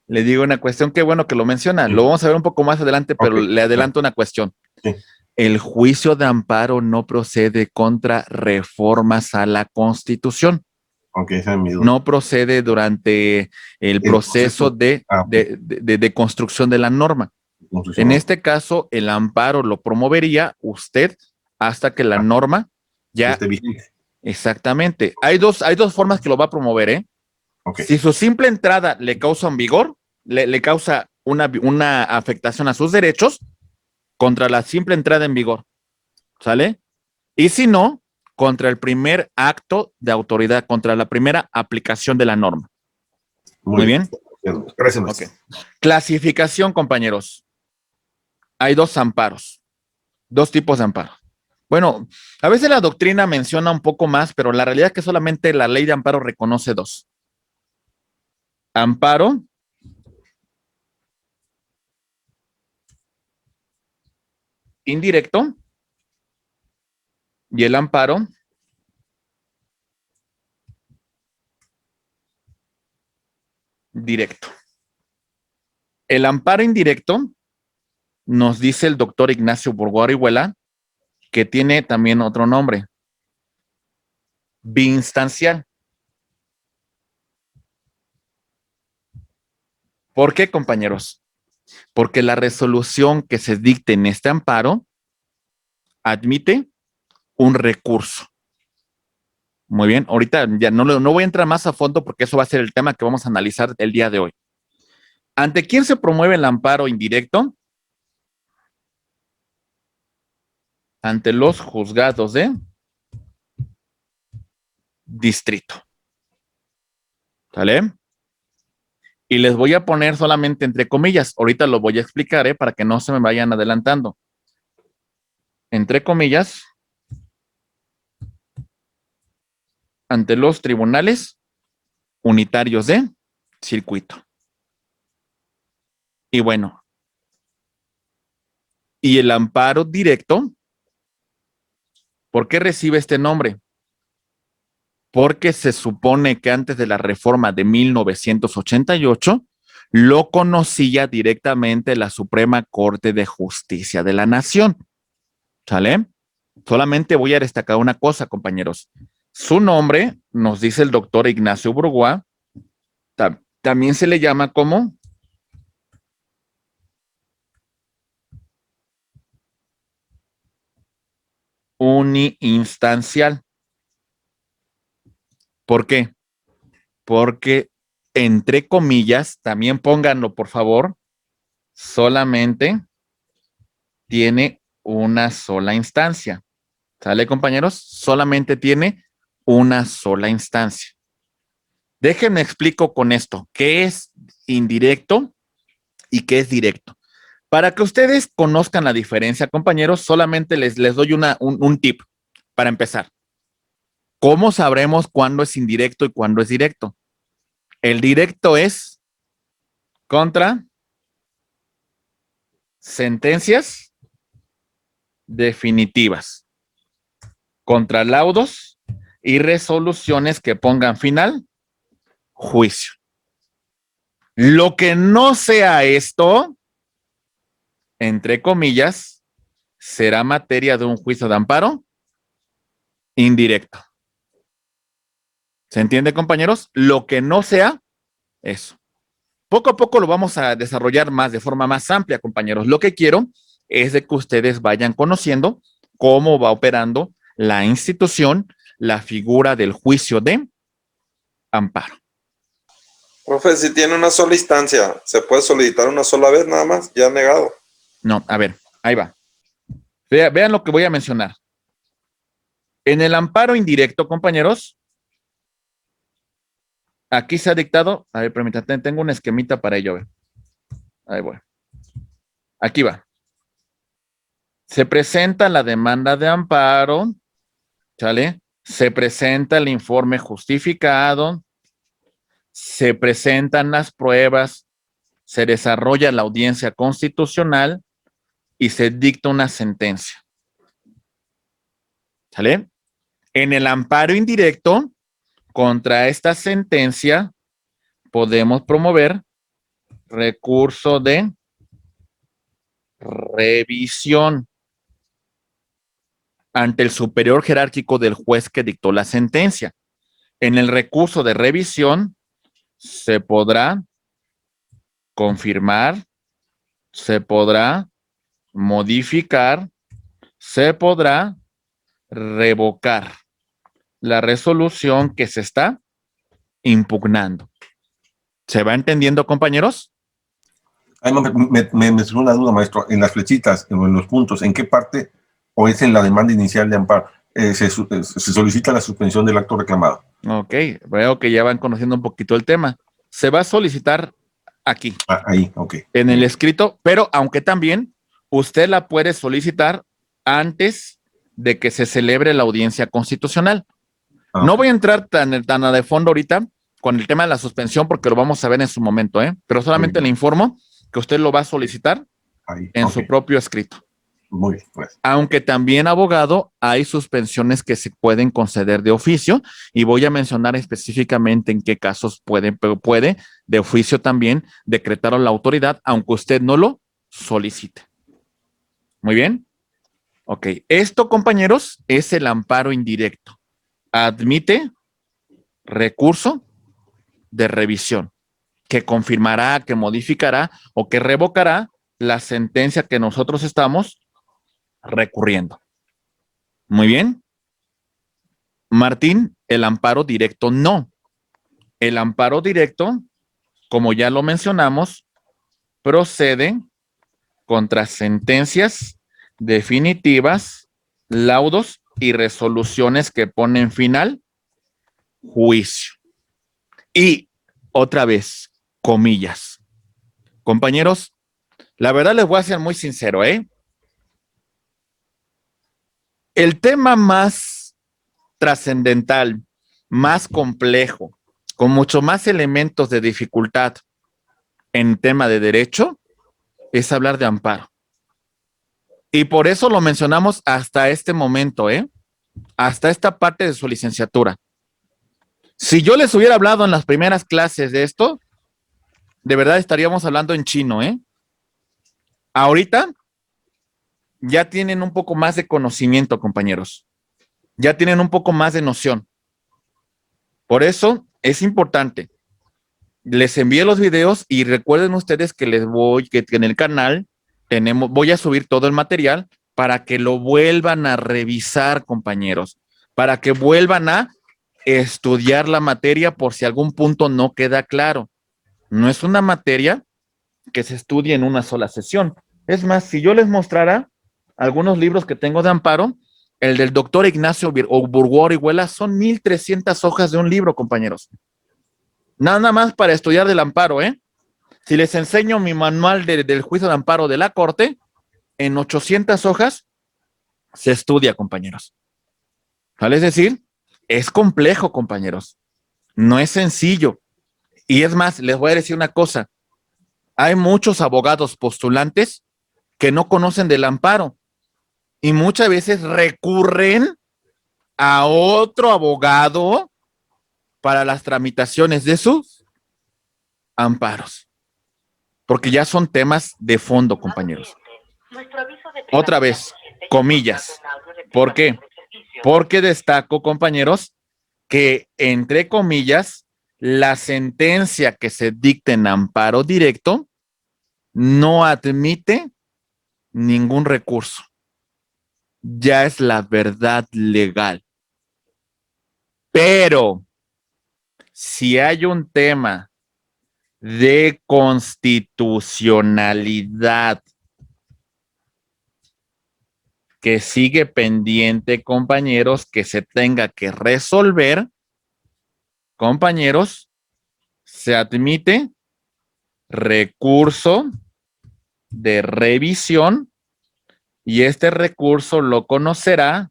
Le digo una cuestión, qué bueno que lo menciona. Lo vamos a ver un poco más adelante, pero le adelanto una cuestión. Sí. el juicio de amparo no procede contra reformas a la Constitución. Ok, esa es mi duda. No procede durante el proceso de construcción de la norma. En este caso, el amparo lo promovería usted hasta que la norma ya esté vigente. Exactamente. Hay dos formas que lo va a promover, ¿eh? Okay. Si su simple entrada le causa un vigor, le causa una afectación a sus derechos contra la simple entrada en vigor, ¿sale? Y si no, contra el primer acto de autoridad, contra la primera aplicación de la norma. Muy bien. Gracias, maestro. Okay. Clasificación, compañeros. Hay dos amparos, dos tipos de amparo. Bueno, a veces la doctrina menciona un poco más, pero la realidad es que solamente la ley de amparo reconoce dos. Amparo indirecto y el amparo directo. El amparo indirecto nos dice el doctor Ignacio Burgua Orihuela que tiene también otro nombre, biinstancial. ¿Por qué, compañeros? Porque la resolución que se dicte en este amparo admite un recurso. Muy bien, ahorita ya no voy a entrar más a fondo porque eso va a ser el tema que vamos a analizar el día de hoy. ¿Ante quién se promueve el amparo indirecto? Ante los juzgados de distrito. ¿Sale? Y les voy a poner solamente entre comillas. Ahorita lo voy a explicar, para que no se me vayan adelantando. Entre comillas, ante los tribunales unitarios de circuito. Y bueno, y el amparo directo, ¿por qué recibe este nombre? Porque se supone que antes de la reforma de 1988 lo conocía directamente la Suprema Corte de Justicia de la Nación. ¿Sale? Solamente voy a destacar una cosa, compañeros. Su nombre, nos dice el doctor Ignacio Burgua, también se le llama como uniinstancial. ¿Por qué? Porque, entre comillas, también pónganlo, por favor, solamente tiene una sola instancia. ¿Sale, compañeros? Solamente tiene una sola instancia. Déjenme explico con esto, qué es indirecto y qué es directo. Para que ustedes conozcan la diferencia, compañeros, solamente les doy un tip para empezar. ¿Cómo sabremos cuándo es indirecto y cuándo es directo? El directo es contra sentencias definitivas, contra laudos y resoluciones que pongan final, juicio. Lo que no sea esto, entre comillas, será materia de un juicio de amparo indirecto. ¿Se entiende, compañeros? Lo que no sea eso. Poco a poco lo vamos a desarrollar más de forma más amplia, compañeros. Lo que quiero es de que ustedes vayan conociendo cómo va operando la institución, la figura del juicio de amparo. Profe, si tiene una sola instancia, ¿se puede solicitar una sola vez nada más? Ya negado. No, a ver, ahí va. Vean lo que voy a mencionar. En el amparo indirecto, compañeros, aquí se ha dictado, a ver, permítanme, tengo un esquemita para ello. Ahí voy. Aquí va. Se presenta la demanda de amparo, ¿sale? Se presenta el informe justificado, se presentan las pruebas, se desarrolla la audiencia constitucional y se dicta una sentencia. ¿Sale? En el amparo indirecto, contra esta sentencia, podemos promover recurso de revisión. ante el superior jerárquico del juez que dictó la sentencia. En el recurso de revisión se podrá confirmar, se podrá modificar, se podrá revocar la resolución que se está impugnando. ¿Se va entendiendo, compañeros? Ahí me surgió una duda, maestro. En las flechitas, en los puntos, ¿en qué parte o es en la demanda inicial de amparo se solicita la suspensión del acto reclamado? Ok, veo que ya van conociendo un poquito el tema. Se va a solicitar aquí, Ahí, ok. en el escrito, pero aunque también usted la puede solicitar antes de que se celebre la audiencia constitucional. No voy a entrar tan a de fondo ahorita con el tema de la suspensión porque lo vamos a ver en su momento, pero solamente le informo que usted lo va a solicitar ahí, en su propio escrito. Muy bien, pues. Aunque también, abogado, hay suspensiones que se pueden conceder de oficio y voy a mencionar específicamente en qué casos puede de oficio también decretar a la autoridad, aunque usted no lo solicite. Muy bien. Ok. Esto, compañeros, es el amparo indirecto. Admite recurso de revisión que confirmará, que modificará o que revocará la sentencia que nosotros estamos recurriendo. Muy bien. Martín, el amparo directo no. El amparo directo, como ya lo mencionamos, procede contra sentencias definitivas, laudos y resoluciones que ponen final juicio. Y otra vez, comillas. Compañeros, la verdad les voy a ser muy sincero, El tema más trascendental, más complejo, con mucho más elementos de dificultad en tema de derecho, es hablar de amparo. Y por eso lo mencionamos hasta este momento, hasta esta parte de su licenciatura. Si yo les hubiera hablado en las primeras clases de esto, de verdad estaríamos hablando en chino, Ahorita ya tienen un poco más de conocimiento, compañeros. Ya tienen un poco más de noción. Por eso es importante. Les envié los videos y recuerden ustedes que que en el canal voy a subir todo el material para que lo vuelvan a revisar, compañeros, para que vuelvan a estudiar la materia por si algún punto no queda claro. No es una materia que se estudie en una sola sesión. Es más, si yo les mostrara algunos libros que tengo de amparo, el del doctor Ignacio Burgo Orihuela son 1,300 hojas de un libro, compañeros. Nada más para estudiar del amparo, Si les enseño mi manual del juicio de amparo de la Corte, en 800 hojas se estudia, compañeros. ¿Vale? Es decir, es complejo, compañeros. No es sencillo. Y es más, les voy a decir una cosa. Hay muchos abogados postulantes que no conocen del amparo y muchas veces recurren a otro abogado para las tramitaciones de sus amparos. Porque ya son temas de fondo, compañeros. Otra vez, comillas. ¿Por qué? Porque destaco, compañeros, que entre comillas, la sentencia que se dicta en amparo directo no admite ningún recurso. Ya es la verdad legal. Pero si hay un tema de constitucionalidad que sigue pendiente, compañeros, que se tenga que resolver, compañeros, se admite recurso de revisión y este recurso lo conocerá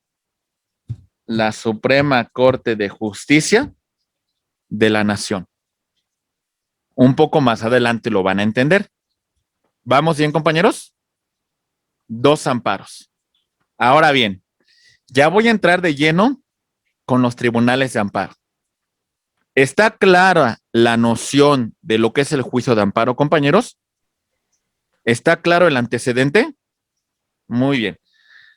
la Suprema Corte de Justicia de la Nación. Un poco más adelante lo van a entender. ¿Vamos bien, compañeros? 2 amparos. Ahora bien, ya voy a entrar de lleno con los tribunales de amparo. ¿Está clara la noción de lo que es el juicio de amparo, compañeros? ¿Está claro el antecedente? Muy bien.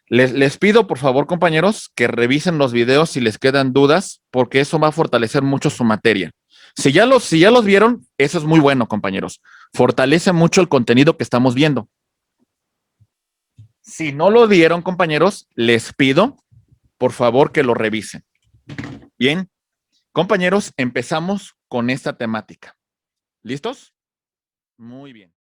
Les pido, por favor, compañeros, que revisen los videos si les quedan dudas, porque eso va a fortalecer mucho su materia. Si ya los vieron, eso es muy bueno, compañeros. Fortalece mucho el contenido que estamos viendo. Si no lo vieron, compañeros, les pido, por favor, que lo revisen. Bien, compañeros, empezamos con esta temática. ¿Listos? Muy bien.